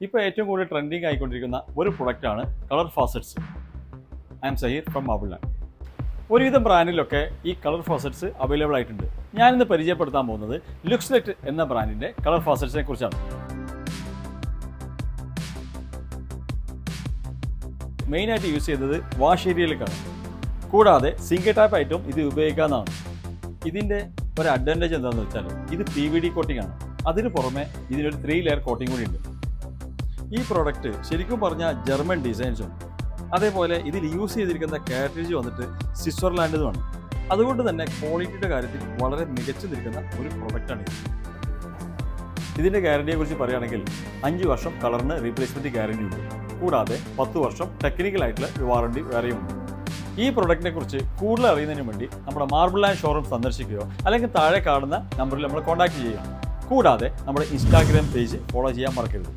ഇപ്പോൾ ഏറ്റവും കൂടുതൽ ട്രെൻഡിങ് ആയിക്കൊണ്ടിരിക്കുന്ന ഒരു പ്രൊഡക്റ്റാണ് colour faucets. I am Zaheer from Marbleland. ഒരുവിധം ബ്രാൻഡിലൊക്കെ ഈ കളർ ഫാസറ്റ്സ് അവൈലബിൾ ആയിട്ടുണ്ട്. ഞാനിന്ന് പരിചയപ്പെടുത്താൻ പോകുന്നത് ലുക്സ്ലെറ്റ് എന്ന ബ്രാൻഡിൻ്റെ കളർ ഫാസറ്റ്സിനെ കുറിച്ചാണ്. മെയിനായിട്ട് യൂസ് ചെയ്യുന്നത് വാഷ് ഏരിയയിലേക്കാണ്. കൂടാതെ സിങ്ക് ടാപ്പ് ആയിട്ടും ഇത് ഉപയോഗിക്കാവുന്നതാണ്. ഇതിൻ്റെ ഒരു അഡ്വാൻറ്റേജ് എന്താണെന്ന് വെച്ചാൽ ഇത് PVD കോട്ടിംഗ് ആണ്. അതിന് പുറമെ ഇതിനൊരു 3 ലെയർ കോട്ടിംഗ് കൂടി ഉണ്ട്. ഈ പ്രോഡക്റ്റ് ശരിക്കും പറഞ്ഞാൽ ജർമ്മൻ ഡിസൈൻസും അതേപോലെ ഇതിൽ യൂസ് ചെയ്തിരിക്കുന്ന കാർട്രിഡ്ജ് വന്നിട്ട് സ്വിറ്റ്സർലാൻഡുമാണ്. അതുകൊണ്ട് തന്നെ ക്വാളിറ്റിയുടെ കാര്യത്തിൽ വളരെ മികച്ചു നിൽക്കുന്ന ഒരു പ്രോഡക്റ്റാണ് ഇത്. ഇതിൻ്റെ ഗ്യാരണ്ടിയെ കുറിച്ച് പറയുകയാണെങ്കിൽ 5 വർഷം കളറിന് റീപ്ലേസ്മെൻറ്റ് ഗ്യാരണ്ടി ഉണ്ട്. കൂടാതെ 10 വർഷം ടെക്നിക്കലായിട്ടുള്ള വാറണ്ടി വേറെയുമുണ്ട്. ഈ പ്രൊഡക്റ്റിനെ കുറിച്ച് കൂടുതൽ അറിയുന്നതിന് വേണ്ടി നമ്മുടെ മാർബിൾലാൻഡ് ഷോറൂം സന്ദർശിക്കുകയോ അല്ലെങ്കിൽ താഴെ കാണുന്ന നമ്പറിൽ നമ്മൾ കോൺടാക്ട് ചെയ്യുക. കൂടാതെ നമ്മുടെ ഇൻസ്റ്റാഗ്രാം പേജ് ഫോളോ ചെയ്യാൻ മറക്കരുത്.